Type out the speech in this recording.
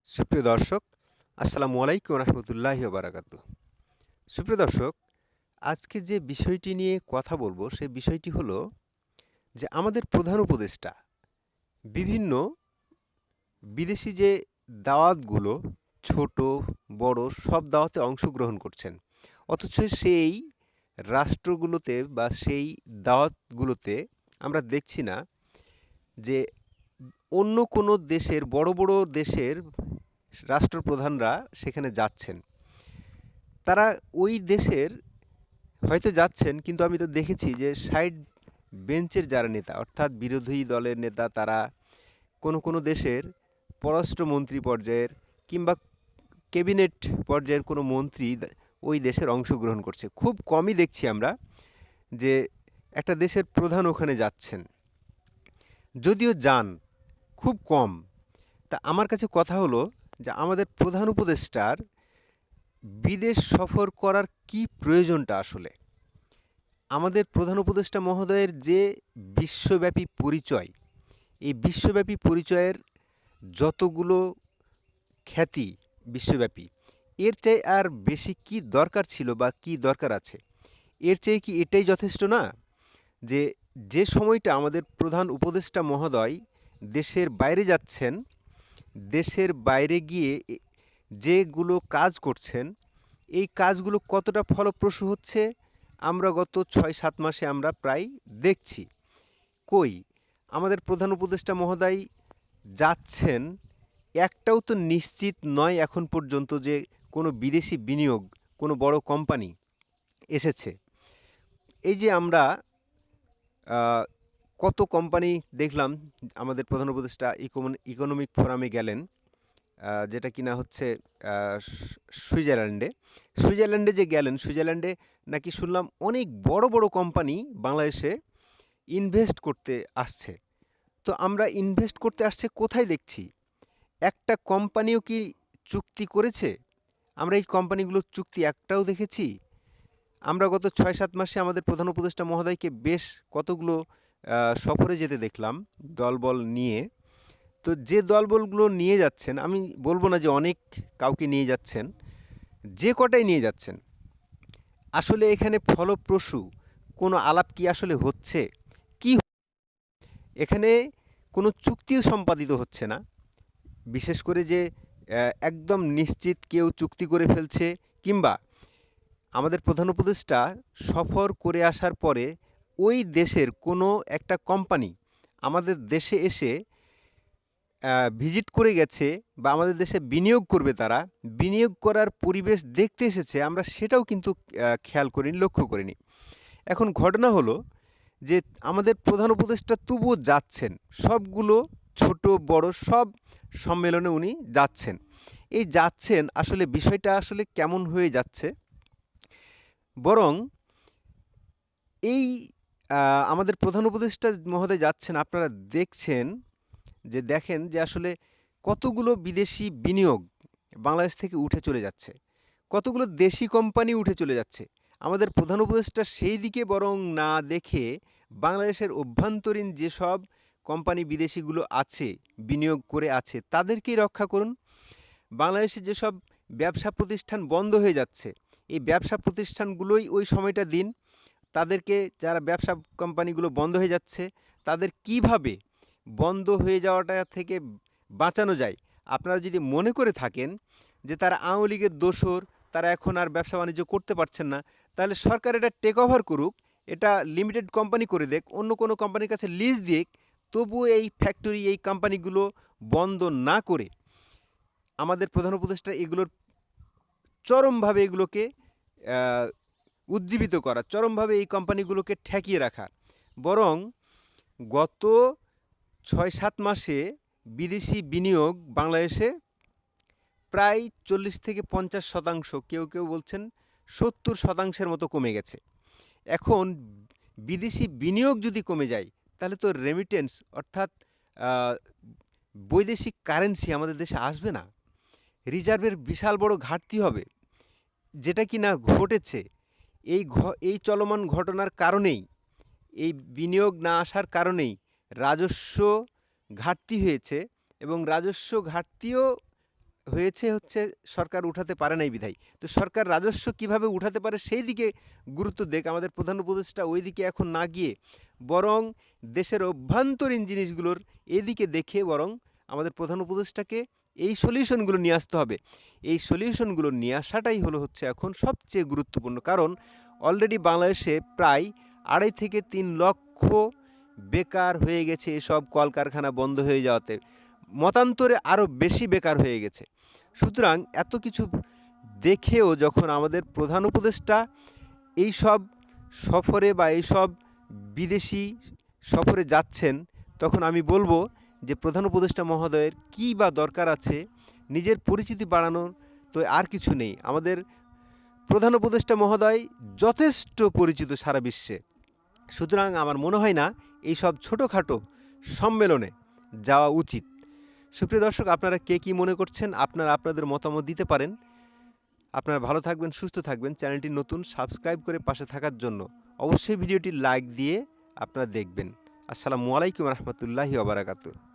সুপ্রিয় দর্শক, আসসালামু আলাইকুম রহমতুল্লাহি বারাকাতু। সুপ্রিয় দর্শক, আজকে যে বিষয়টি নিয়ে কথা বলবো সেই বিষয়টি হলো যে আমাদের প্রধান উপদেষ্টা বিভিন্ন বিদেশি যে দাওয়াতগুলো ছোট বড় সব দাওয়াতে অংশগ্রহণ করছেন, অথচ সেই রাষ্ট্রগুলোতে বা সেই দাওয়াতগুলোতে আমরা দেখছি না যে অন্য কোনো দেশের বড় বড় দেশের রাষ্ট্রপ্রধানরা সেখানে যাচ্ছেন। তারা ওই দেশের হয়তো যাচ্ছেন, কিন্তু আমি তো দেখেছি যে সাইড বেঞ্চের যারা নেতা অর্থাৎ বিরোধী দলের নেতা, তারা কোনো কোনো দেশের পররাষ্ট্রমন্ত্রী পর্যায়ের কিংবা ক্যাবিনেট পর্যায়ের কোনো মন্ত্রী ওই দেশের অংশগ্রহণ করছে। খুব কমই দেখছি আমরা যে একটা দেশের প্রধান ওখানে যাচ্ছেন, যদিও যান খুব কম। তা আমার কাছে কথা হলো যে আমাদের প্রধান উপদেষ্টার বিদেশ সফর করার কি প্রয়োজনটা আসলে। আমাদের প্রধান উপদেষ্টা মহোদয়ের যে বিশ্বব্যাপী পরিচয়, এই বিশ্বব্যাপী পরিচয়ের যতগুলো খ্যাতি বিশ্বব্যাপী, এর চেয়ে আর বেশি কি দরকার ছিল বা কি দরকার আছে? এর চেয়ে কি এটাই যথেষ্ট না যে যে সময়টা আমাদের প্রধান উপদেষ্টা মহোদয় দেশের বাইরে যাচ্ছেন, দেশের বাইরে গিয়ে যেগুলো কাজ করছেন, এই কাজগুলো কতটা ফলপ্রসূ হচ্ছে আমরা গত ৬-৭ মাসে আমরা প্রায় দেখছি। কই আমাদের প্রধান উপদেষ্টা মহোদয় যাচ্ছেন, একটাও তো নিশ্চিত নয় এখন পর্যন্ত যে কোনো বিদেশি বিনিয়োগ, কোনো বড় কোম্পানি এসেছে। এই যে আমরা কত কোম্পানি দেখলাম, আমাদের প্রধান উপদেষ্টা ইকোনমিক ফোরামে গেলেন, যেটা কিনা হচ্ছে সুইজারল্যান্ডে। সুইজারল্যান্ডে যে গেলেন, সুইজারল্যান্ডে নাকি শুনলাম অনেক বড় বড় কোম্পানি বাংলাদেশে ইনভেস্ট করতে আসছে। তো আমরা ইনভেস্ট করতে আসছে কোথায় দেখছি? একটা কোম্পানিও কি চুক্তি করেছে? আমরা এই কোম্পানিগুলোর চুক্তি একটাও দেখেছি? আমরা গত ৬-৭ মাসে আমাদের প্রধান উপদেষ্টা মহোদয়কে বেশ কতগুলো সফরে যেতে দেখলাম দলবল নিয়ে। তো যে দলবলগুলো নিয়ে যাচ্ছেন, আমি বলবো না যে অনেক কাউকে নিয়ে যাচ্ছেন, যে কটাই নিয়ে যাচ্ছেন, আসলে এখানে ফলপ্রসূ কোনো আলাপ কি আসলে হচ্ছে? কি এখানে কোনো চুক্তিও সম্পাদিত হচ্ছে না। বিশেষ করে যে একদম নিশ্চিত কেউ চুক্তি করে ফেলছে, কিংবা আমাদের প্রধান উপদেষ্টা সফর করে আসার পরে ওই দেশের কোনো একটা কোম্পানি আমাদের দেশে এসে ভিজিট করে গেছে বা আমাদের দেশে বিনিয়োগ করবে, তারা বিনিয়োগ করার পরিবেশ দেখতে এসেছে, আমরা সেটাও কিন্তু খেয়াল করিনি, লক্ষ্য করিনি। এখন ঘটনা হলো যে আমাদের প্রধান উপদেষ্টা তবুও যাচ্ছেন, সবগুলো ছোট বড় সব সম্মেলনে উনি যাচ্ছেন। এই যাচ্ছেন, আসলে বিষয়টা আসলে কেমন হয়ে যাচ্ছে, বরং এই আমাদের প্রধান উপদেষ্টা মহোদয় যাচ্ছেন, আপনারা দেখেন যে আসলে কতগুলো বিদেশি বিনিয়োগ বাংলাদেশ থেকে উঠে চলে যাচ্ছে, কতগুলো দেশি কোম্পানি উঠে চলে যাচ্ছে। আমাদের প্রধান উপদেষ্টা সেই দিকে বরং না দেখে বাংলাদেশের অভ্যন্তরীণ যেসব কোম্পানি বিদেশিগুলো আছে, বিনিয়োগ করে আছে, তাদেরকেই রক্ষা করুন। বাংলাদেশে যেসব ব্যবসা প্রতিষ্ঠান বন্ধ হয়ে যাচ্ছে, এই ব্যবসা প্রতিষ্ঠানগুলোই ওই সময়টা দিন তাদেরকে, যারা ব্যবসা কোম্পানিগুলো বন্ধ হয়ে যাচ্ছে তাদের কিভাবে বন্ধ হয়ে যাওয়াটা থেকে বাঁচানো যায়। আপনারা যদি মনে করে থাকেন যে তারা আওয়ামী লীগের দোসর, তারা এখন আর ব্যবসা বাণিজ্য করতে পারছেন না, তাহলে সরকার এটা টেক ওভার করুক, এটা লিমিটেড কোম্পানি করে দেখ, অন্য কোনো কোম্পানির কাছে লিজ দিক, তবুও এই ফ্যাক্টরি এই কোম্পানিগুলো বন্ধ না করে আমাদের প্রধান উপদেষ্টা এগুলোর চরমভাবে এগুলোকে উজ্জীবিত করা, চরমভাবে এই কোম্পানিগুলোকে ঠেকিয়ে রাখা। বরং গত ৬-৭ মাসে বিদেশি বিনিয়োগ বাংলাদেশে প্রায় ৪০-৫০%, কেউ কেউ বলছেন ৭০% মতো কমে গেছে। এখন বিদেশি বিনিয়োগ যদি কমে যায়, তাহলে তো রেমিটেন্স অর্থাৎ বৈদেশিক কারেন্সি আমাদের দেশে আসবে না, রিজার্ভের বিশাল বড় ঘাটতি হবে, যেটা কি না ঘটেছে। এই চলমান ঘটনার কারণেই, এই বিনিয়োগ না আসার কারণেই রাজস্ব ঘাটতি হয়েছে, এবং রাজস্ব ঘাটতিও হয়েছে হচ্ছে সরকার উঠাতে পারে নাই বিধায়। তো সরকার রাজস্ব কিভাবে উঠাতে পারে সেই দিকে গুরুত্ব দেক। আমাদের প্রধান উপদেষ্টা ওই দিকে এখন না গিয়ে বরং দেশের অভ্যন্তরীণ জিনিসগুলোর এদিকে দেখে বরং আমাদের প্রধান উপদেষ্টাকে এই সলিউশনগুলো নিয়ে আসতে হবে। এই সলিউশনগুলো নিয়ে আসাটাই হচ্ছে এখন সবচেয়ে গুরুত্বপূর্ণ। কারণ অলরেডি বাংলাদেশে প্রায় 2.5 থেকে 3 লক্ষ বেকার হয়ে গেছে এসব কলকারখানা বন্ধ হয়ে যাওয়াতে। মতান্তরে আরও বেশি বেকার হয়ে গেছে। সুতরাং এত কিছু দেখেও যখন আমাদের প্রধান উপদেষ্টা এইসব সফরে বা এইসব বিদেশি সফরে যাচ্ছেন, তখন আমি বলবো যে প্রধান উপদেষ্টা মহোদয়ের কী বা দরকার আছে? নিজের পরিচিতি বাড়ানোর তো আর কিছু নেই। আমাদের প্রধান উপদেষ্টা মহোদয় যথেষ্ট পরিচিত সারা বিশ্বে। সুতরাং আমার মনে হয় না এইসব ছোটোখাটো সম্মেলনে যাওয়া উচিত। সুপ্রিয় দর্শক, আপনারা কে কী মনে করছেন? আপনারা আপনাদের মতামত দিতে পারেন। আপনারা ভালো থাকবেন, সুস্থ থাকবেন। চ্যানেলটি নতুন, সাবস্ক্রাইব করে পাশে থাকার জন্য অবশ্যই ভিডিওটি লাইক দিয়ে আপনারা দেখবেন। আসসালামু আলাইকুম রহমতুল্লাহি ওয়া বারাকাতুহু।